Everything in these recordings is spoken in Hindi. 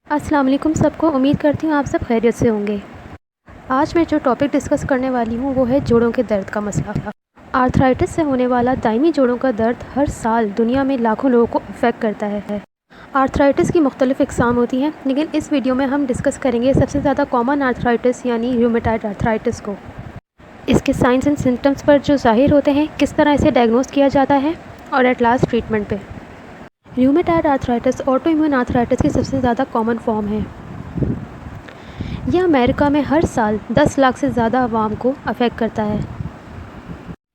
अस्सलाम वालेकुम सबको। उम्मीद करती हूँ आप सब खैरियत से होंगे। आज मैं जो टॉपिक डिस्कस करने वाली हूँ वो है जोड़ों के दर्द का मसला। आर्थराइटिस से होने वाला दायमी जोड़ों का दर्द हर साल दुनिया में लाखों लोगों को अफेक्ट करता है। आर्थराइटिस की मुख्तलिफ़ इक़साम होती हैं, लेकिन इस वीडियो में हम डिस्कस करेंगे सबसे ज़्यादा कॉमन आर्थराइटिस यानी रूमेटॉइड आर्थराइटिस को, इसके साइंस एंड सिम्टम्स पर जो ज़ाहिर होते हैं, किस तरह इसे डायग्नोस किया जाता है और एट लास्ट ट्रीटमेंट पे। Rheumatoid arthritis auto immune arthritis की सबसे ज़्यादा कॉमन फॉर्म है। यह अमेरिका में हर साल 10 लाख से ज़्यादा आवाम को अफेक्ट करता है।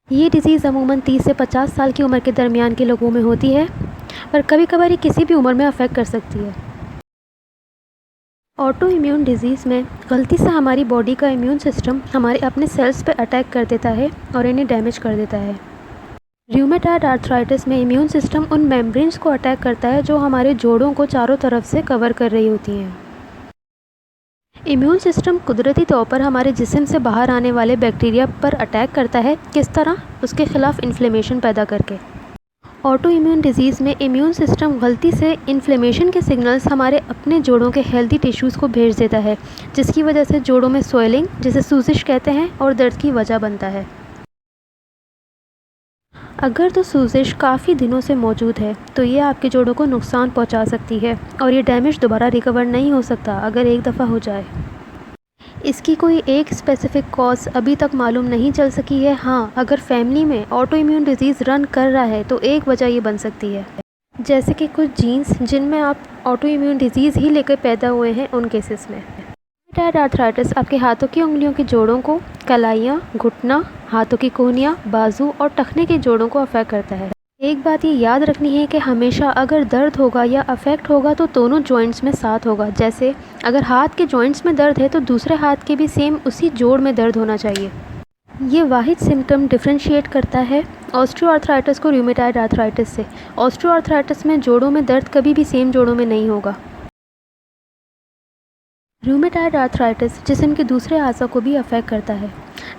ये डिज़ीज़ अमूमन 30 से 50 साल की उम्र के दरमियान के लोगों में होती है, पर कभी कभार ये किसी भी उम्र में अफेक्ट कर सकती है। ऑटो इम्यून डिज़ीज़ में गलती से हमारी बॉडी का इम्यून सिस्टम हमारे अपने सेल्स पे अटैक कर देता है और इन्हें डैमेज कर देता है। रूमेटॉइड आर्थराइटिस में इम्यून सिस्टम उन मेम्ब्रेन्स को अटैक करता है जो हमारे जोड़ों को चारों तरफ से कवर कर रही होती हैं। इम्यून सिस्टम कुदरती तौर पर हमारे जिस्म से बाहर आने वाले बैक्टीरिया पर अटैक करता है, किस तरह? उसके ख़िलाफ़ इन्फ्लेमेशन पैदा करके। ऑटो इम्यून डिज़ीज़ में इम्यून सिस्टम गलती से इन्फ्लेमेशन के सिग्नल्स हमारे अपने जोड़ों के हेल्दी टिश्यूज़ को भेज देता है, जिसकी वजह से जोड़ों में स्वेलिंग, जिसे सूजिश कहते हैं, और दर्द की वजह बनता है। अगर तो सूजिश काफ़ी दिनों से मौजूद है तो ये आपके जोड़ों को नुकसान पहुंचा सकती है और ये डैमेज दोबारा रिकवर नहीं हो सकता अगर एक दफ़ा हो जाए। इसकी कोई एक स्पेसिफ़िक कॉज अभी तक मालूम नहीं चल सकी है। हाँ, अगर फैमिली में ऑटो इम्यून डिज़ीज़ रन कर रहा है तो एक वजह ये बन सकती है, जैसे कि कुछ जीन्स जिनमें आप ऑटो इम्यून डिज़ीज़ ही लेकर पैदा हुए हैं, उन केसेस में। रूमेटॉइड आर्थराइटिस आपके हाथों की उंगलियों के जोड़ों को, कलाइयाँ, घुटना, हाथों की कोहनियाँ, बाजू और टखने के जोड़ों को अफेक्ट करता है। एक बात ये याद रखनी है कि हमेशा अगर दर्द होगा या अफेक्ट होगा तो दोनों जॉइंट्स में साथ होगा। जैसे अगर हाथ के जॉइंट्स में दर्द है तो दूसरे हाथ के भी सेम उसी जोड़ में दर्द होना चाहिए। ये वाहिद सिम्टम डिफ्रेंशिएट करता है ऑस्टियोआर्थराइटिस को रूमेटॉइड आर्थराइटिस से। ऑस्टियोआर्थराइटिस में जोड़ों में दर्द कभी भी सेम जोड़ों में नहीं होगा। रूमेटॉइड आर्थराइटिस जिस्म के दूसरे अज़ा को भी अफेक्ट करता है।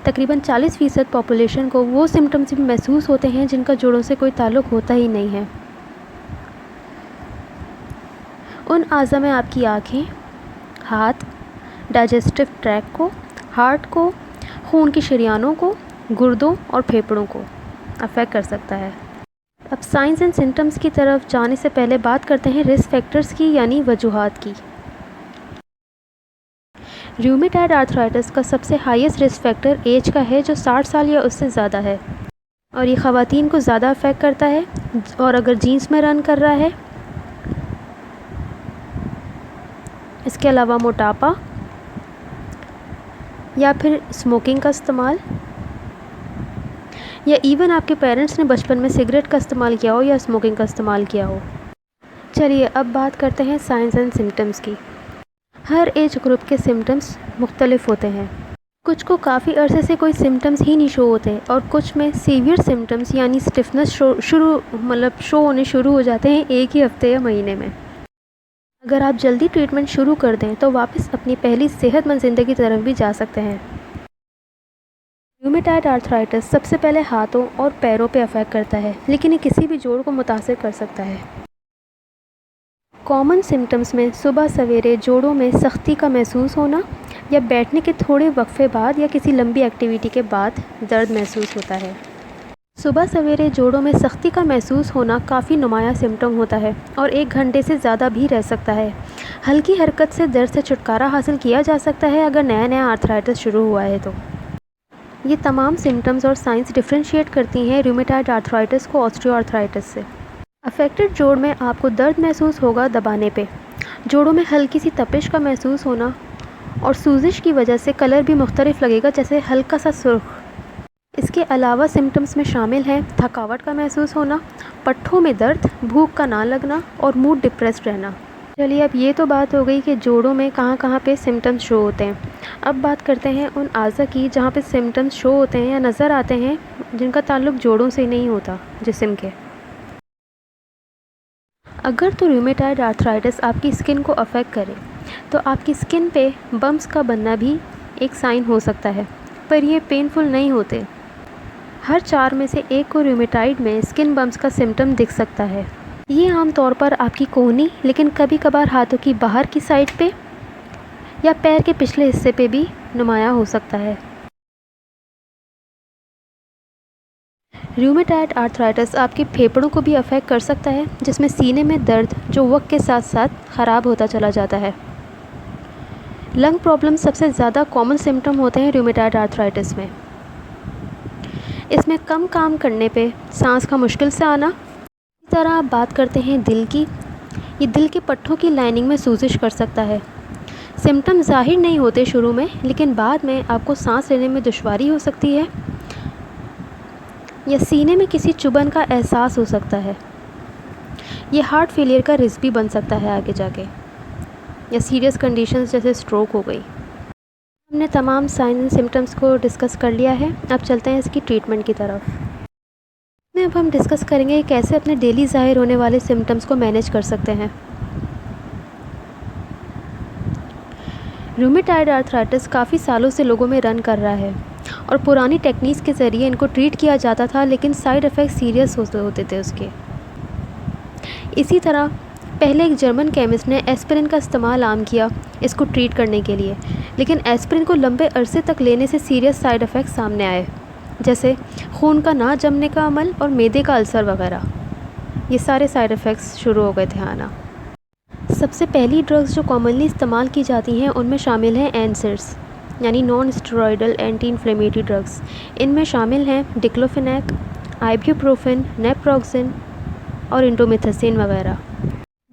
तकरीबन 40% पॉपुलेशन को वो सिम्टम्स भी महसूस होते हैं जिनका जोड़ों से कोई ताल्लुक़ होता ही नहीं है। उन अज़ा में आपकी आँखें, हाथ, डाइजेस्टिव ट्रैक्ट को, हार्ट को, खून की शरियानों को, गुर्दों और फेफड़ों को अफेक्ट कर सकता है। अब साइंस एंड सिम्टम्स की तरफ जाने से पहले बात करते हैं रिस्क फैक्टर्स की, यानी वजूहात की। रूमेटॉइड आर्थराइटिस का सबसे हाईएस्ट रिस्क फैक्टर एज का है, जो 60 साल या उससे ज़्यादा है, और ये ख़वातीन को ज़्यादा अफेक्ट करता है। और अगर जीन्स में रन कर रहा है, इसके अलावा मोटापा या फिर स्मोकिंग का इस्तेमाल, या इवन आपके पेरेंट्स ने बचपन में सिगरेट का इस्तेमाल किया हो या स्मोकिंग का इस्तेमाल किया हो। चलिए अब बात करते हैं साइंस एंड सिम्टम्स की। हर एज ग्रुप के सिम्टम्स मुख्तलिफ होते हैं। कुछ को काफ़ी अरसे से कोई सिम्टम्स ही नहीं शो होते और कुछ में सीवियर सिम्टम्स यानी स्टिफनेस शो होने शुरू हो जाते हैं एक ही हफ्ते या महीने में। अगर आप जल्दी ट्रीटमेंट शुरू कर दें तो वापस अपनी पहली सेहतमंद ज़िंदगी की तरफ भी जा सकते हैं। रूमेटॉइड आर्थराइटिस सबसे पहले हाथों और पैरों पे अफेक्ट करता है, लेकिन ये किसी भी जोड़ को मुतासिर कर सकता है। कॉमन सिम्टम्स में सुबह सवेरे जोड़ों में सख्ती का महसूस होना, या बैठने के थोड़े वक्फे बाद या किसी लंबी एक्टिविटी के बाद दर्द महसूस होता है। सुबह सवेरे जोड़ों में सख्ती का महसूस होना काफ़ी नुमाया सिम्टम होता है और 1 घंटे से ज़्यादा भी रह सकता है। हल्की हरकत से दर्द से छुटकारा हासिल किया जा सकता है अगर नया नया आर्थराइटिस शुरू हुआ है तो। ये तमाम सिम्टम्स और साइंस डिफ्रेंशिएट करती हैं रूमेटॉइड आर्थराइटिस को ऑस्टियोआर्थराइटिस से। अफेक्टेड जोड़ में आपको दर्द महसूस होगा दबाने पे, जोड़ों में हल्की सी तपिश का महसूस होना, और सूजिश की वजह से कलर भी मुख्तलिफ लगेगा, जैसे हल्का सा सुर्ख। इसके अलावा सिम्टम्स में शामिल हैं थकावट का महसूस होना, पट्ठों में दर्द, भूख का ना लगना और मूड डिप्रेस्ड रहना। चलिए अब ये तो बात हो गई कि जोड़ों में कहाँ कहाँ पे सिम्टम्स शो होते हैं। अब बात करते हैं उन अज़ा की जहाँ पे सिम्टम्स शो होते हैं या नज़र आते हैं जिनका ताल्लुक़ जोड़ों से नहीं होता, जिस्म के। अगर तो रूमेटॉइड आर्थराइटिस आपकी स्किन को अफेक्ट करे तो आपकी स्किन पे बम्प्स का बनना भी एक साइन हो सकता है, पर ये पेनफुल नहीं होते। हर 4 में से 1 को रूमेटॉइड में स्किन बम्प्स का सिम्टम दिख सकता है। ये आमतौर पर आपकी कोहनी, लेकिन कभी कभार हाथों की बाहर की साइड पे या पैर के पिछले हिस्से पे भी नुमायाँ हो सकता है। रूमेटॉयड आर्थराइटिस आपके फेफड़ों को भी अफेक्ट कर सकता है, जिसमें सीने में दर्द जो वक्त के साथ साथ ख़राब होता चला जाता है। लंग प्रॉब्लम सबसे ज़्यादा कॉमन सिम्टम होते हैं रूमेटॉयड आर्थराइटिस में। इसमें कम काम करने पे सांस का मुश्किल से आना। इसी तरह आप बात करते हैं दिल की, ये दिल के पट्टों की लाइनिंग में सूजिश कर सकता है। सिम्टम ज़ाहिर नहीं होते शुरू में, लेकिन बाद में आपको सांस लेने में दुश्वारी हो सकती है या सीने में किसी चुभन का एहसास हो सकता है। ये हार्ट फेलियर का रिस्क भी बन सकता है आगे जाके, या सीरियस कंडीशंस जैसे स्ट्रोक हो गई। हमने तमाम साइन एंड सिम्टम्स को डिस्कस कर लिया है, अब चलते हैं इसकी ट्रीटमेंट की तरफ। अब हम डिस्कस करेंगे कैसे अपने डेली ज़ाहिर होने वाले सिम्टम्स को मैनेज कर सकते हैं। रूमेटॉयड आर्थराइटिस काफ़ी सालों से लोगों में रन कर रहा है और पुरानी टेक्निक्स के ज़रिए इनको ट्रीट किया जाता था, लेकिन साइड इफ़ेक्ट सीरियस होते थे उसके। इसी तरह पहले एक जर्मन केमिस्ट ने एस्पिरिन का इस्तेमाल आम किया इसको ट्रीट करने के लिए, लेकिन एस्पिरिन को लंबे अरसे तक लेने से सीरियस साइड इफ़ेक्ट सामने आए, जैसे खून का ना जमने का अमल और मैदे का अल्सर वगैरह। ये सारे साइड इफ़ेक्ट्स शुरू हो गए थे आना। सबसे पहली ड्रग्स जो कॉमनली इस्तेमाल की जाती हैं उनमें शामिल हैं एनसेड्स, यानी non steroidal anti inflammatory drugs. इनमें शामिल हैं डिक्लोफेनेक, आइब्यूप्रोफेन, नेप्रॉक्सिन और इंडोमिथासिन वगैरह।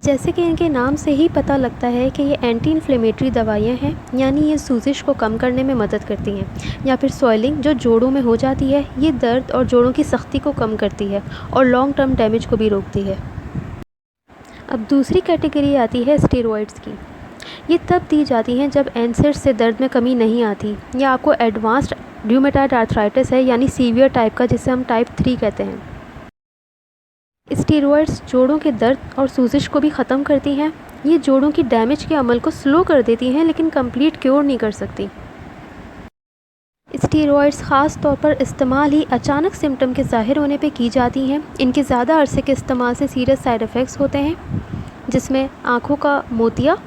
जैसे कि इनके नाम से ही पता लगता है कि ये एंटी इन्फ्लेमेटरी दवाइयाँ हैं, यानी ये सूजिश को कम करने में मदद करती हैं। या फिर स्वेलिंग जो जोड़ों में हो जाती है, ये दर्द और जोड़ों की सख्ती को कम करती है और लॉन्ग टर्म डैमेज को भी रोकती है। अब दूसरी कैटेगरी आती है स्टेरॉइड्स की। ये तब दी जाती हैं जब एनसेड्स से दर्द में कमी नहीं आती या आपको एडवांस्ड रूमेटॉयड आर्थराइटिस है, यानी सीवियर टाइप का, जिसे हम टाइप 3 कहते हैं। स्टेरॉइड्स जोड़ों के दर्द और सूजिश को भी ख़त्म करती हैं। ये जोड़ों की डैमेज के अमल को स्लो कर देती हैं, लेकिन कंप्लीट क्योर नहीं कर सकती। स्टेरॉइड्स ख़ास तौर पर इस्तेमाल ही अचानक सिम्टम के ज़ाहिर होने पे की जाती हैं। इनके ज़्यादा अरसे के इस्तेमाल से सीरियस साइड इफ़ेक्ट्स होते हैं, जिसमें आँखों का मोतिया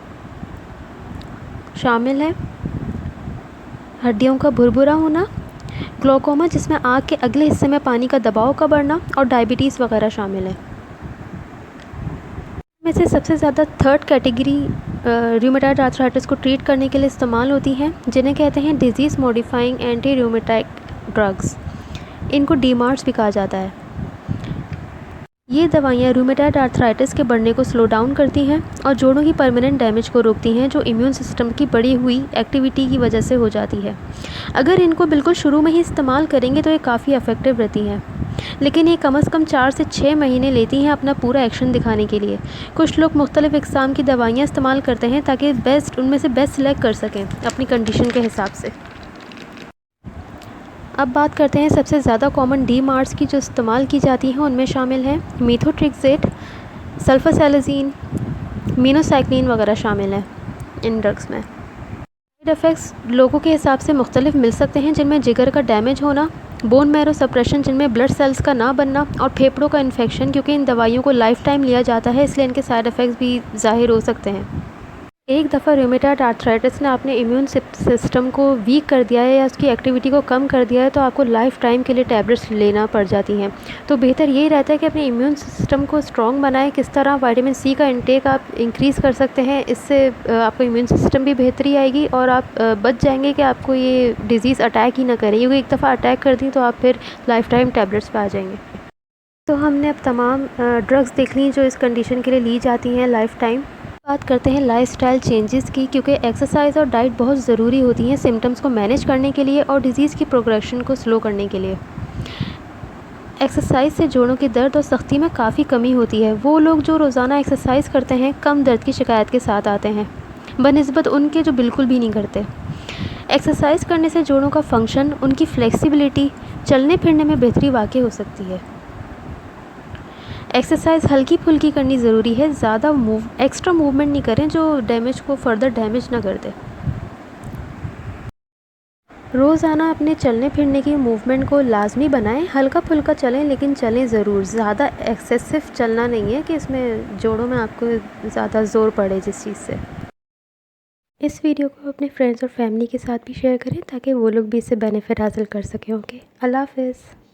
शामिल है, हड्डियों का भुरभुरा होना, ग्लोकोमा जिसमें आँख के अगले हिस्से में पानी का दबाव का बढ़ना और डायबिटीज़ वगैरह शामिल है। में से सबसे ज़्यादा थर्ड कैटेगरी रूमेटॉयड आर्थराइटिस को ट्रीट करने के लिए इस्तेमाल होती हैं, जिन्हें कहते हैं disease modifying anti rheumatoid drugs. इनको डीमार्ट्स भी कहा जाता है। ये दवाइयाँ रूमेटॉयड आर्थराइटिस के बढ़ने को स्लो डाउन करती हैं और जोड़ों की परमानेंट डैमेज को रोकती हैं, जो इम्यून सिस्टम की बढ़ी हुई एक्टिविटी की वजह से हो जाती है। अगर इनको बिल्कुल शुरू में ही इस्तेमाल करेंगे तो ये काफ़ी इफ़ेक्टिव रहती हैं, लेकिन ये कम से कम 4 से 6 महीने लेती हैं अपना पूरा एक्शन दिखाने के लिए। कुछ लोग मुख्तलिफ इक़साम की दवाइयाँ इस्तेमाल करते हैं ताकि उनमें से बेस्ट सेलेक्ट कर सकें अपनी कंडीशन के हिसाब से। अब बात करते हैं सबसे ज़्यादा कॉमन डीमार्ट्स की जो इस्तेमाल की जाती हैं। उनमें शामिल हैं मीथोट्रेक्सेट, सल्फासेलाज़िन, मिनोसाइक्लिन वगैरह शामिल हैं इन ड्रग्स में। साइड इफ़ेक्ट्स लोगों के हिसाब से मुख्तलिफ मिल सकते हैं, जिनमें जिगर का डैमेज होना, बोन मैरो सप्रेशन जिनमें ब्लड सेल्स का ना बनना, और फेफड़ों का इन्फेक्शन। क्योंकि इन दवाइयों को लाइफ टाइम लिया जाता है, इसलिए इनके साइड इफ़ेक्ट्स भी ज़ाहिर हो सकते हैं। एक दफ़ा रूमेटॉयड आर्थराइटिस ने अपने इम्यून सिस्टम को वीक कर दिया है या उसकी एक्टिविटी को कम कर दिया है, तो आपको लाइफ टाइम के लिए टैबलेट्स लेना पड़ जाती हैं। तो बेहतर यही रहता है कि अपने इम्यून सिस्टम को स्ट्रॉन्ग बनाएं। किस तरह विटामिन सी का इंटेक आप इंक्रीज़ कर सकते हैं, इससे आपका इम्यून सिस्टम भी बेहतरी आएगी और आप बच जाएंगे कि आपको ये डिज़ीज़ अटैक ही ना करें, क्योंकि एक दफ़ा अटैक कर दी तो आप फिर लाइफ टाइम टैबलेट्स पर आ जाएंगे। तो हमने अब तमाम ड्रग्स देख ली जो इस कंडीशन के लिए ली जाती हैं लाइफ टाइम। बात करते हैं लाइफस्टाइल चेंजेस की, क्योंकि एक्सरसाइज और डाइट बहुत ज़रूरी होती हैं सिम्टम्स को मैनेज करने के लिए और डिज़ीज़ की प्रोग्रेशन को स्लो करने के लिए। एक्सरसाइज से जोड़ों के दर्द और सख्ती में काफ़ी कमी होती है। वो लोग जो रोज़ाना एक्सरसाइज करते हैं कम दर्द की शिकायत के साथ आते हैं, बनिस्बत उनके जो बिल्कुल भी नहीं करते। एक्सरसाइज करने से जोड़ों का फंक्शन, उनकी फ्लेक्सिबिलिटी, चलने फिरने में बेहतरी वाक़ई हो सकती है। एक्सरसाइज हल्की फुल्की करनी ज़रूरी है, ज़्यादा एक्स्ट्रा मूवमेंट नहीं करें जो डैमेज को फर्दर डैमेज ना कर दे। रोज़ाना अपने चलने फिरने की मूवमेंट को लाजमी बनाएं। हल्का फुल्का चलें, लेकिन चलें ज़रूर। ज़्यादा एक्सेसिव चलना नहीं है कि इसमें जोड़ों में आपको ज़्यादा ज़ोर पड़े जिस चीज़ से। इस वीडियो को अपने फ्रेंड्स और फैमिली के साथ भी शेयर करें ताकि वो लोग भी इससे बेनिफिट हासिल कर सकें। ओके, अल्लाह हाफ़िज़।